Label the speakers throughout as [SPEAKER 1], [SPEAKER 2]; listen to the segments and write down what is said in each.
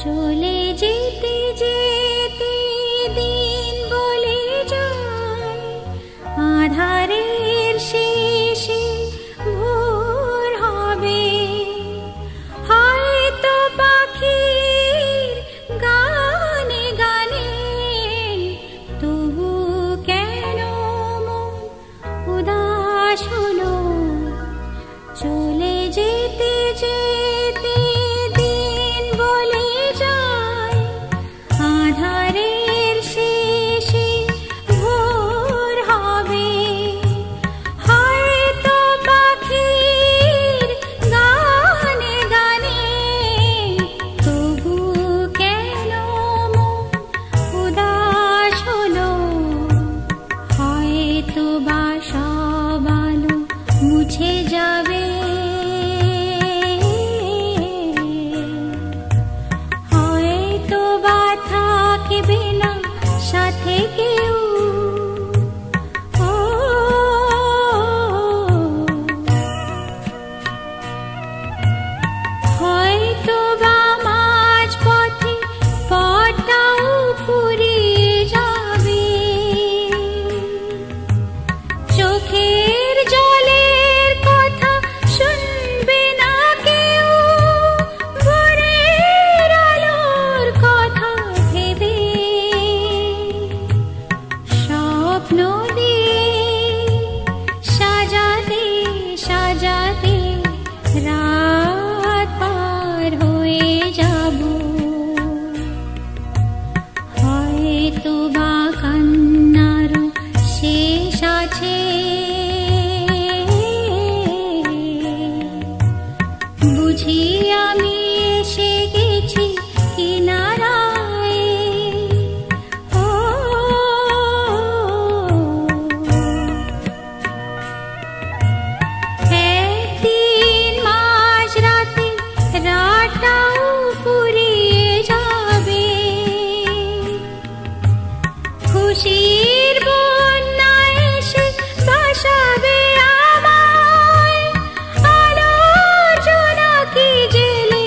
[SPEAKER 1] চলে যেতে যেতে দিন বলে যায়, আধারের শেষে ভোর হবে। হয়তো পাখির গানে গানে তবু কেন মন উদাস হলো। চলে যেতে যেতে দিন বলে যায়, আধারের শেষে ভোর হবে। হয়তো পাখির গানে গানে তবু কেন মন উদাস হলো। হয়তো বা সব আলো মুছে যাবে, হয়তো বা থাকবে না সাথে কেউ। হয়তো বা মাঝ পথে পথটাও ফুরিয়ে যাবে। চোখের জলের কথা শুনবে না কেউ, ভোরের আলোর কথা ভেবে স্বপ্ন দিয়ে সাজাতে সাজাতে রাত পার হয়ে যাব। হয়তো বা কান্নারও শেষ আছে, বুঝি আমি এসে গেছি কিনারায়। একদিন মাঝরাতে রাতটাও ফুরিয়ে যাবে। খুশির বন্যা এসে ভাসাবে আমায়, আলোর জোনাকি জেলে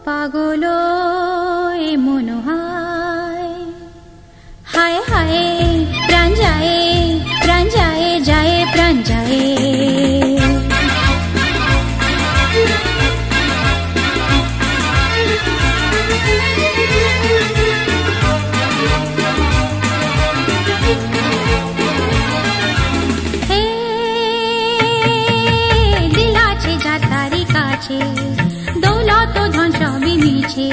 [SPEAKER 1] পাগলো এ মন হায় হায় হায় প্রাণ যায় যায় প্রাণ যায় দৌলত ধন সবই মিছে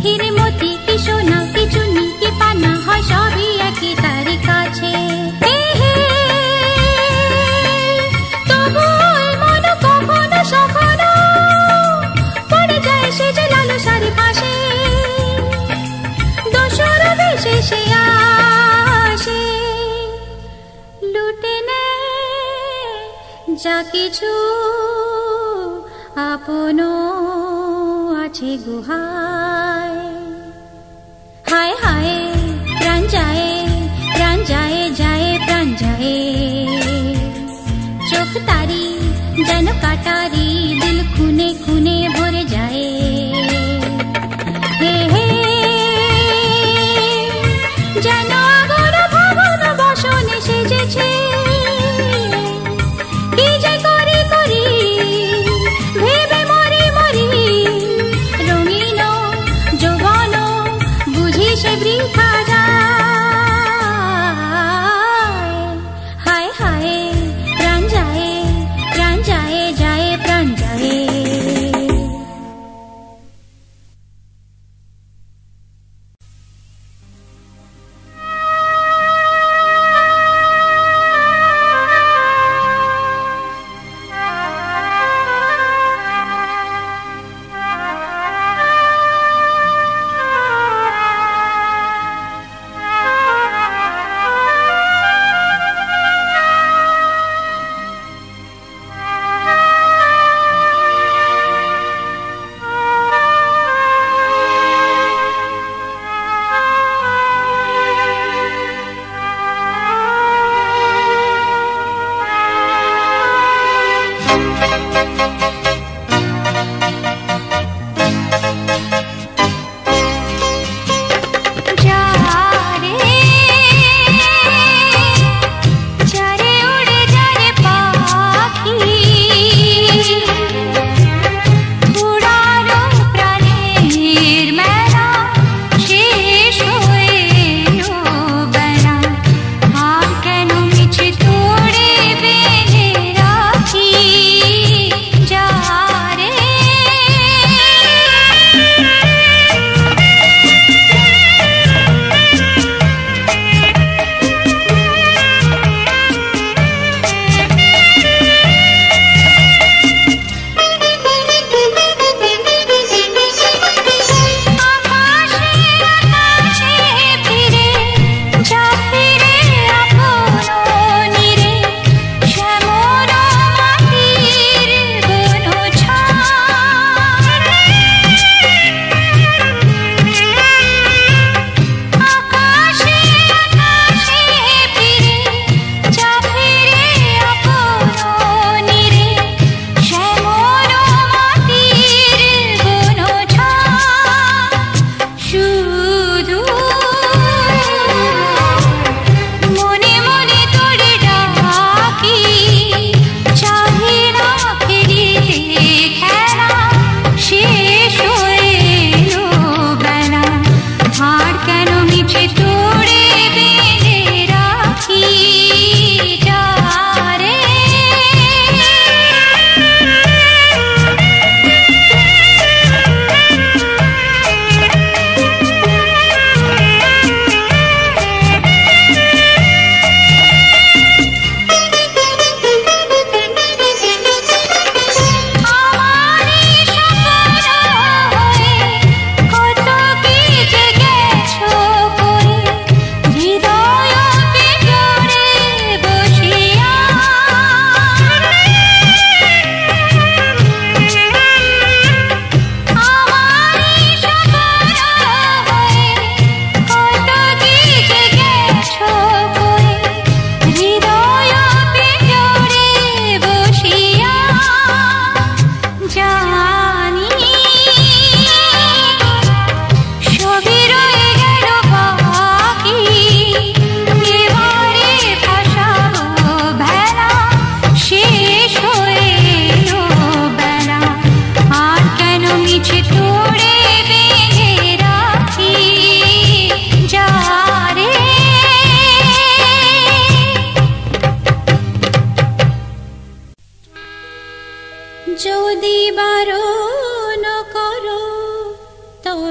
[SPEAKER 1] হিরে মতি কি সোনা কি চুনি কি পানা হয় সবই একই তারি কাছে তবু মন কখনো সখনো পড়ে যায় সে যে লালু সারি পাশে দোসর বেশে সে আসে লুটে নে যা কিছু আপনো আছে গুহায় হায় হায় প্রাণ যায় যায় প্রাণ যায় চোখ তারি যেন কাটারি দিল খুনে খুনে ভরে যায় হে হে যেন আগর ভবন বসনে সেজেছে কি যে করি করি ভেবে মরি মরি রঙিন যৌবন বুঝি সে বৃথা যায় হায় হায় প্রাণ যায় যায় প্রাণ যায়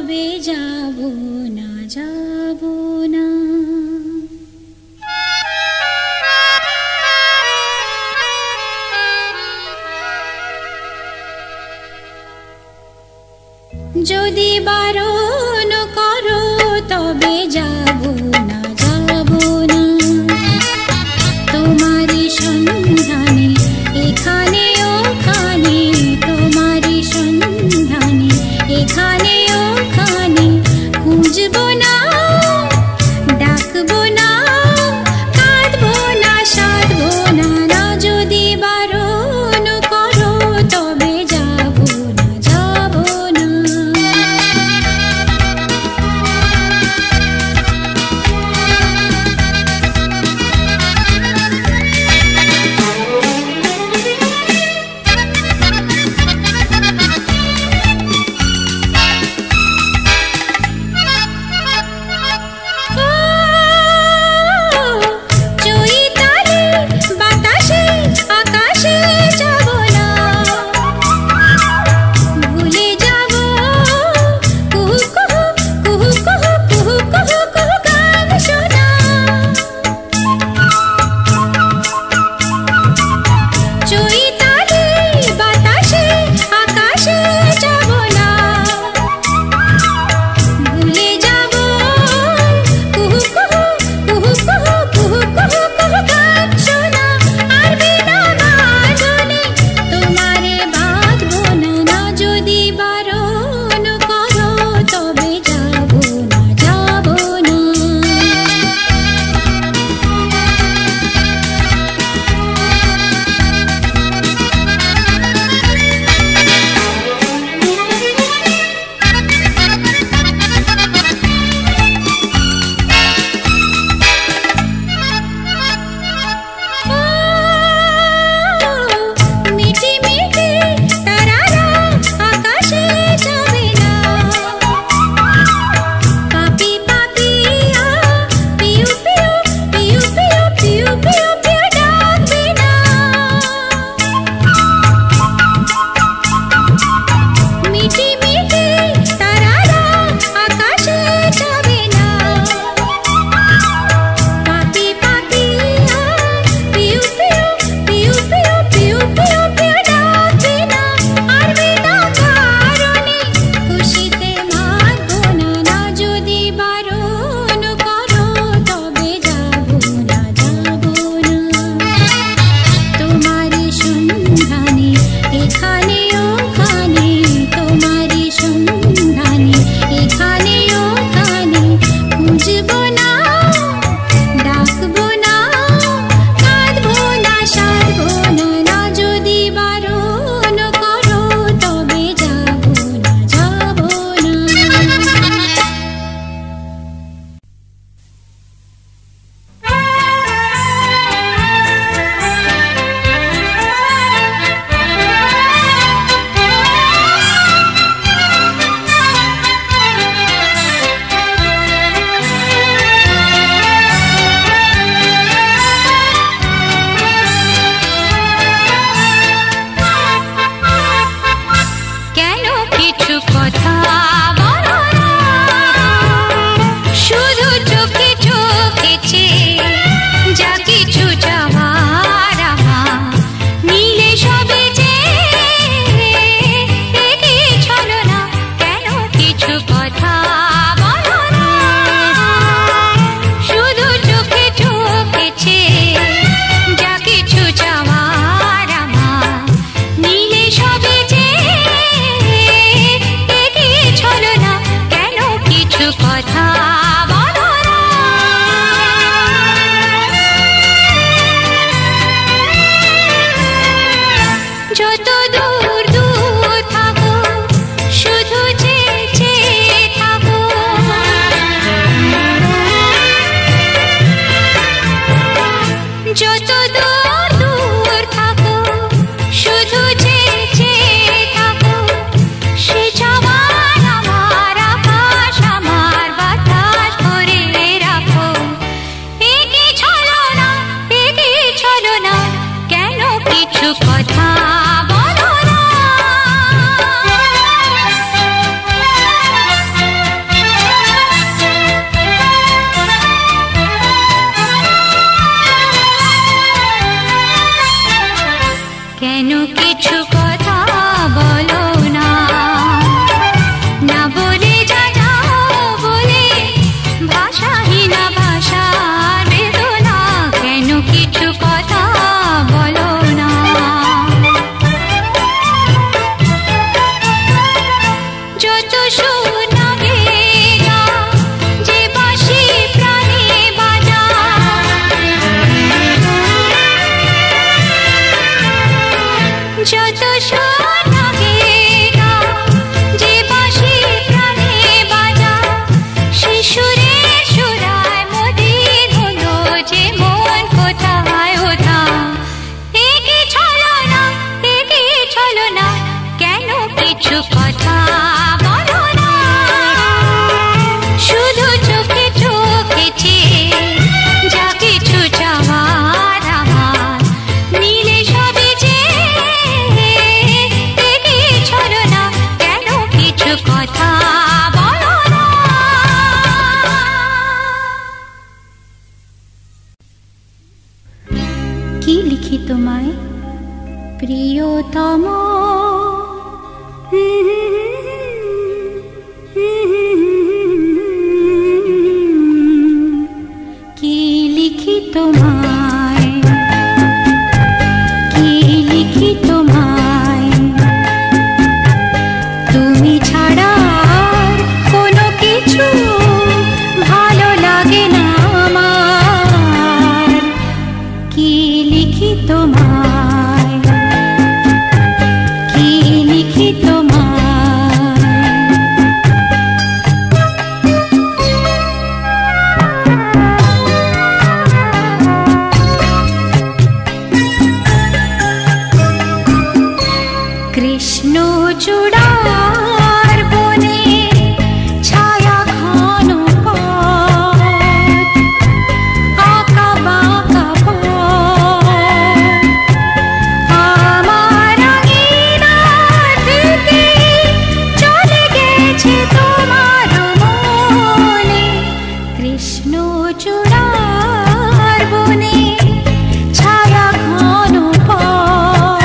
[SPEAKER 1] তবে যাব না, যাব না। যদি বারণ করো তবে যাব না, যাব না। তোমারই সন্ধানে এখানে ওখানে, তোমারই সন্ধানে এখানে ওখানে, খুঁজবো না, ডাকবো না, কাঁদবো না, সাধবো না, না। যদি বারণ করো তবে যাব না, যাব না। যত শোনাগে না যে বাঁশি প্রাণে বাজা, যত শোনাগে না যে বাঁশি প্রাণে বাজা, শিশুরের সুরায় মদির হলো যে মন কোথায় ওঠা। একে চলো না, একে চলো না, কেন কিছু কথা বলো না, শুধু চোখে চোখে চেয়ে যা কিছু চাওয়ার আমার মিলে সবে যে। একে চলো না, কেন কিছু কথা বলো না। কি লিখি তোমায় প্রিয়তম, কি লিখি তোমায়, কি লিখি তোমায়, তুমি ছাড়া কোনো কিছু ভালো লাগে না আমার। কি লিখি তোমায়, কি লিখি তোমায়। কৃষ্ণ চূড়ার বনে ছায়া ঘন পথ, আঁকা বাঁকা পথ, আমার আঙিনা থেকে চলে গেছে তোমার মনে। কৃষ্ণ চূড়ার বনে ছায়া ঘন পথ,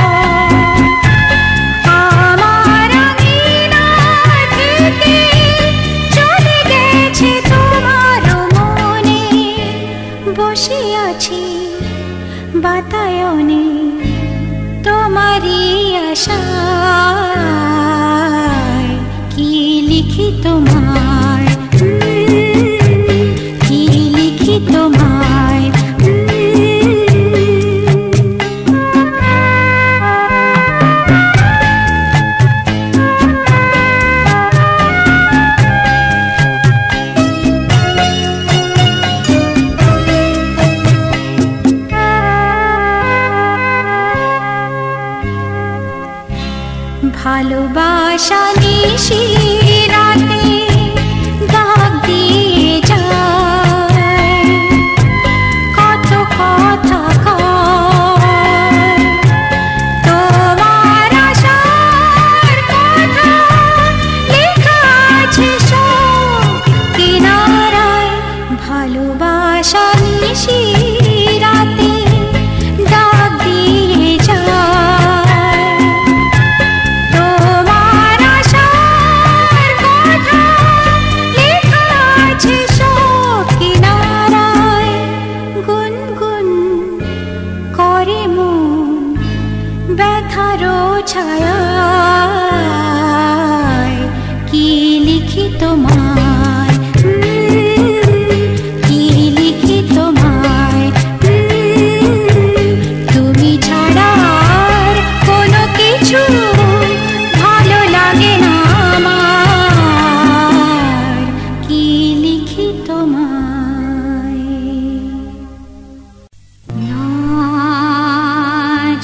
[SPEAKER 1] আমার আঙিনা থেকে চলে গেছে তোমার মনে। বসে আছি বাতায়নে তোমারই আশায়, কি লিখি তোমায়, কি লিখি তোমায়। ভালোবাসা নিশি রাতে দাগ দিয়ে যায়, কত কথা কয়, তোমার আশার কথা লেখা আছে সব কিনারায়। ভালোবাসা নিশি রাতে দাগ দিয়ে যায়, তোমার আশার কথা লেখা আছে সব কিনারায়। গুনগুন করে মন ব্যথারও ছায়ায়, কি লিখি তোমায়, কি লিখি তোমায়। তুমি ছাড়া আর কোনো কিছু ভালো লাগে না আমার, কি লিখি তোমায়। না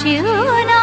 [SPEAKER 1] যেও না,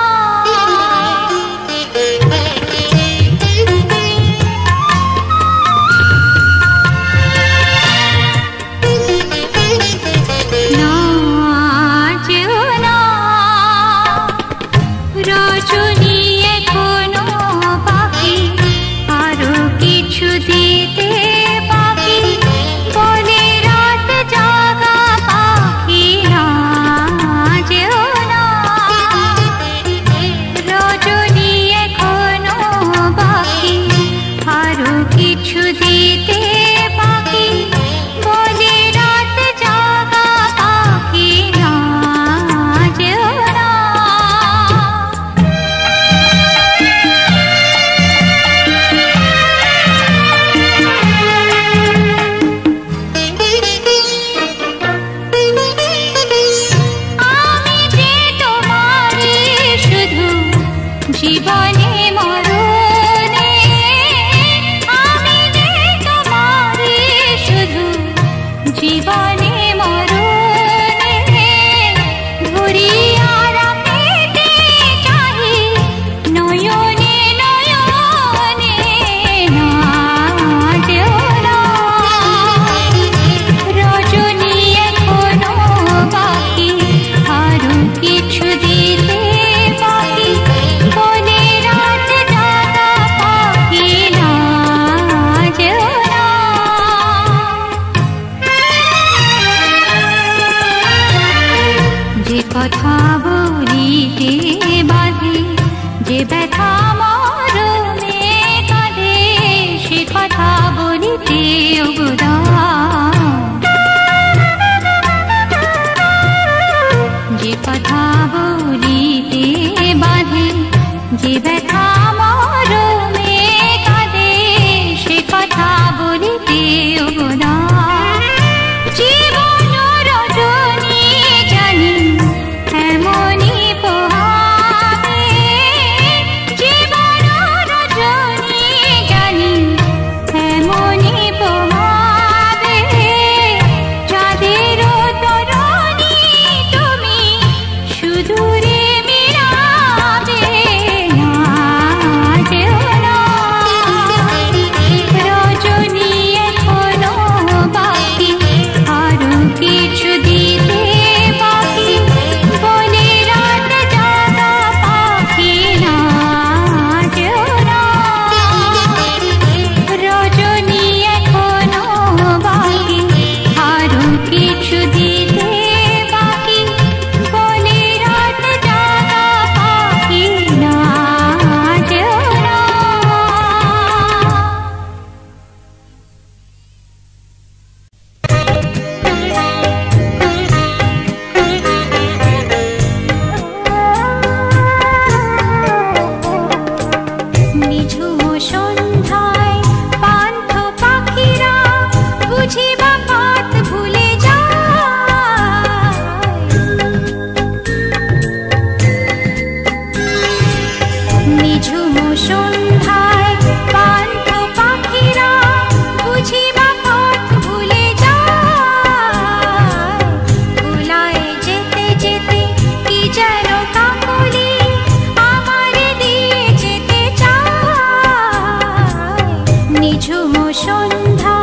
[SPEAKER 1] সন্ধ্যা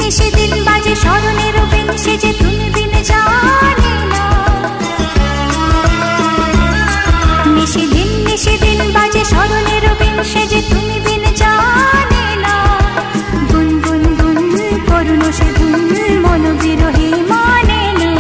[SPEAKER 2] নিশিদিন বাজে স্মরণের বিন সেজে তুমি বিন জানে না। নিশিদিন বাজে স্মরণের বিন সেজে তুমি বিন জানে না। গুন গুন গুন করুণ সে ধুন মন বিরহী মানে না।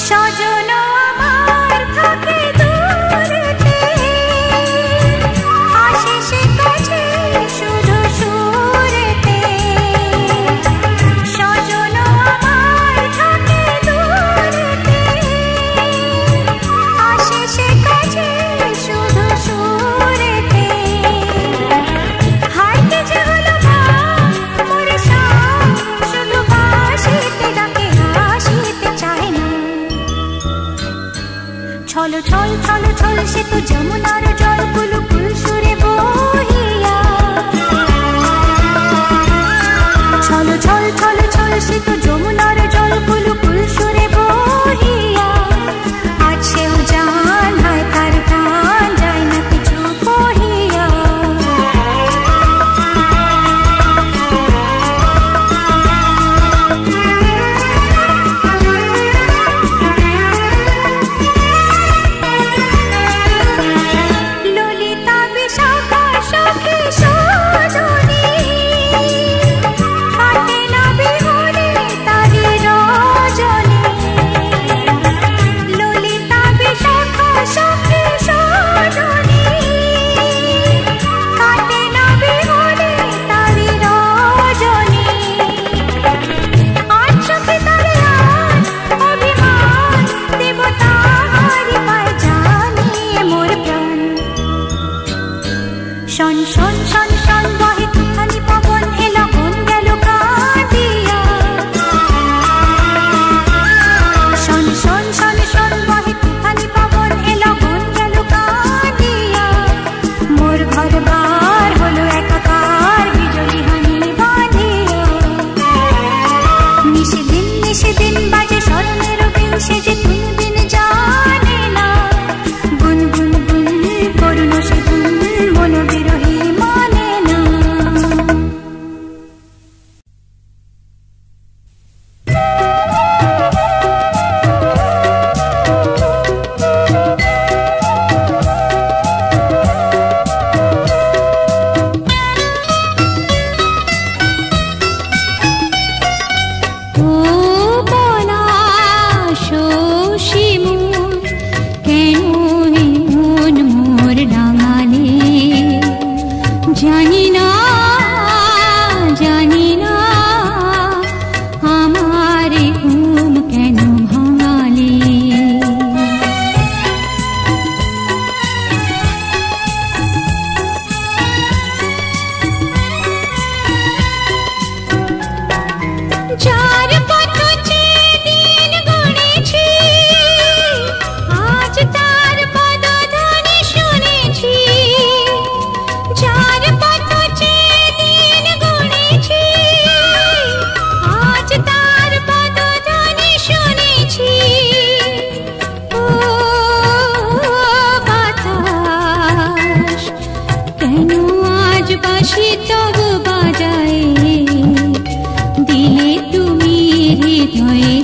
[SPEAKER 2] স্বজন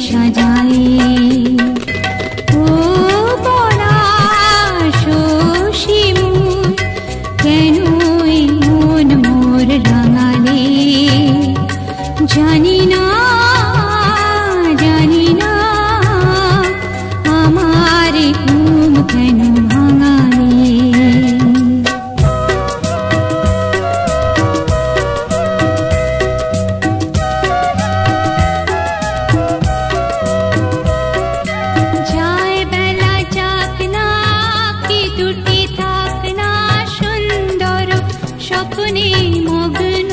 [SPEAKER 1] সাজায় ও পলাশী মন কেন এই মন মোর রাঙালে জানি না আমার ঘুম কেন ভাঙালে যায় বেলা যাক না কি দুটি থাক না সুন্দর স্বপ্নে মগ্ন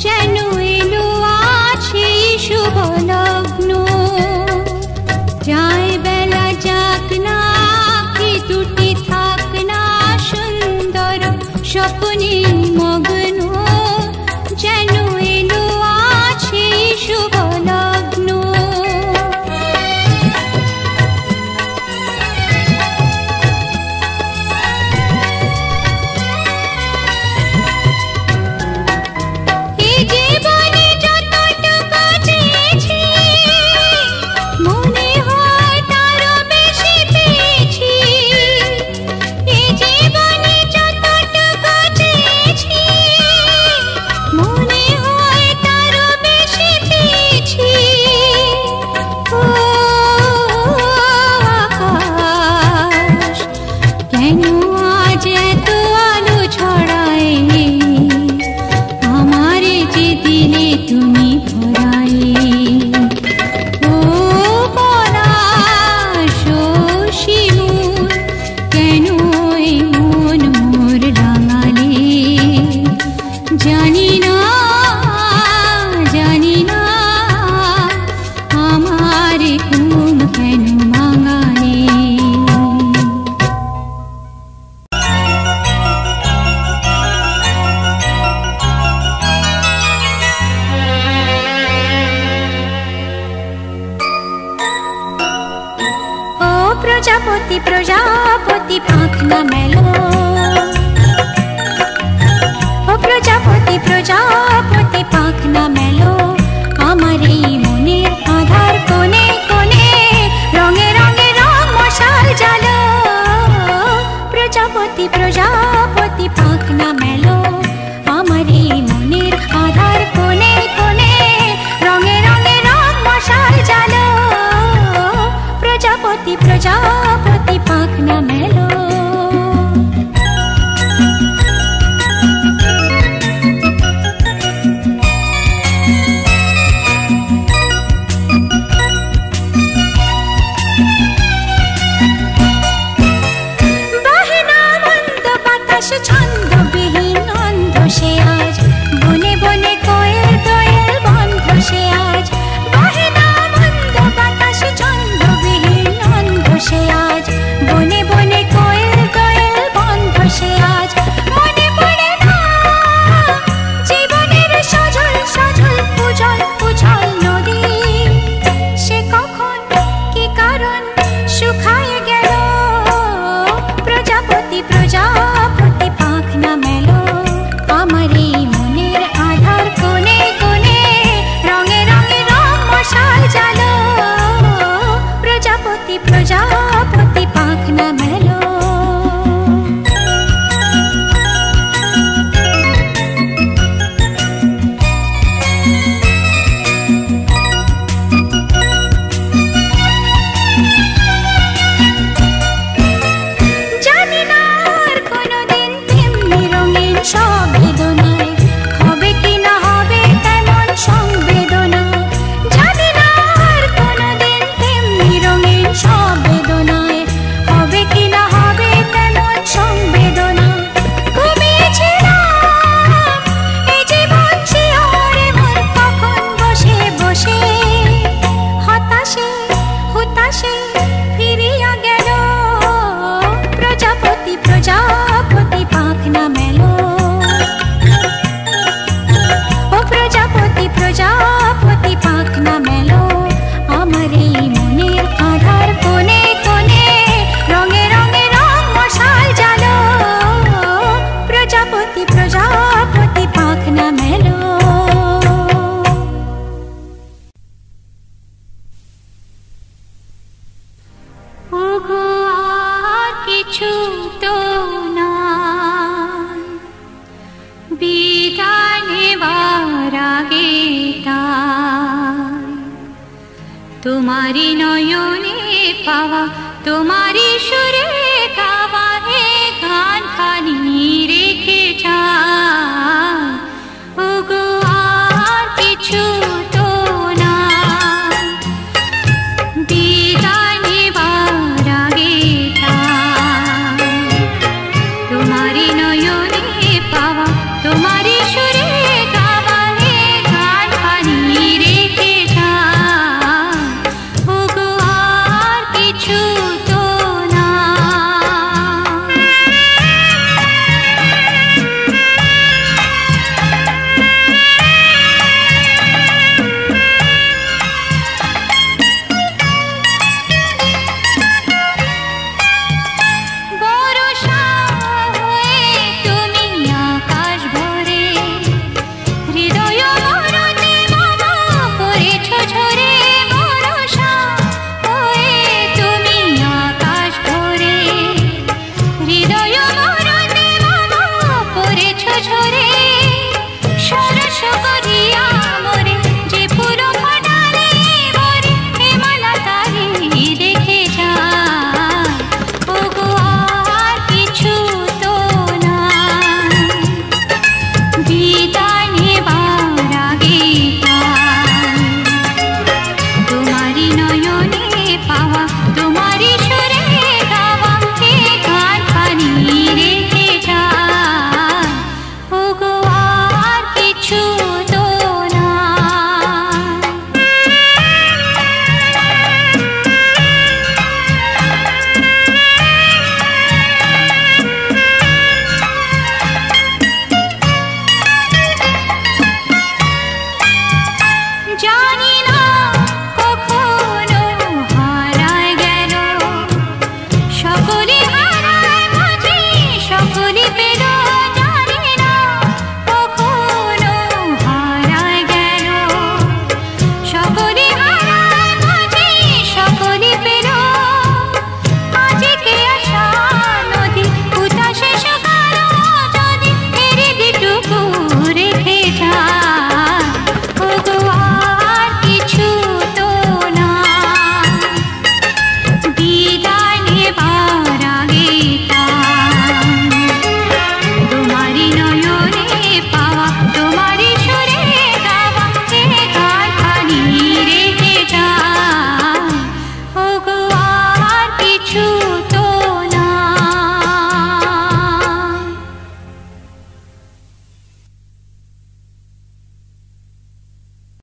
[SPEAKER 1] যেন এলো আছে শুভ লগ্ন যায় বেলা যাক না কি দুটি থাক না সুন্দর স্বপ্নে মগ্ন যেন এলো আছে শুভ লগ্ন এই জীবনে যতটুকু চেয়েছি মনে হয় তারও বেশি পেয়েছি এই জীবনে যতটুকু চেয়েছি মনে হয় তারও বেশি পেয়েছি ও আকাশ কেন আজ এত আলো ছড়ায় আমার যে দিলে তুমি ভরায় ও পলাশী মন কেন এই মন মোর রাঙালে জানি না আমার ঘুম কেন ভাঙালে ও প্রজাপতি প্রজাপতি পাখনা মেলো ও প্রজাপতি প্রজাপতি পাখনা মেলো আমার এই মনের আধার কোণে কোণে রঙে রঙে রং মশাল জ্বালো প্রজাপতি প্রজাপতি পাখনা মেলো আমার এই মনের আধার কোণে কোণে রঙে রঙে রং মশাল জ্বালো প্রজাপতি প্রজাপতি পাখনা মেলো বাহেনা মন্দ বাতাস ছন্দবিহীন অন্ধ সে আজ বনে বনে কোয়েল দোয়েল বন্ধ সে আজ বাহেনা মন্দ বাতাস ছন্দবিহীন অন্ধ সে আজ বনে বনে কোয়েল দোয়েল বন্ধ সে আজ মনে পড়ে না জীবনের সজল সজল উজ্জ্বল উজ্জ্বল নদী সে কখন কি কারণ শুকায় গেল প্রজাপতি প্রজাপতি পাখনা মেলো আমার এই মনের আধার কোণে কোণে রঙে রঙে রং মশাল জ্বালো প্রজাপতি প্রজাপতি পাখনা মেলো জানি না আর কোনোদিন তেমনি রঙিন সব বেদনায় হবে কি না হবে তেমন সংবেদনা জানি না আর কোনোদিন তেমনি রঙিন সব বেদনায় হবে কি না হবে তেমন সংবেদনা ঘুমিয়েছিলাম এই জীবন শিহরে মন কখন বসে বসে হতাশে হতাশে ফিরিয়া গেল প্রজাপতি প্রজাপতি পাখনা মেলো ও প্রজাপতি প্রজাপতি পাখনা মেলো আমার এই মনের আধার কোণে কোণে রঙে রঙে রং মশাল জ্বালো প্রজাপতি প্রজাপতি পাখনা মেলো নেবার আগে তোমারি নয়নে পাওয়া তোমারি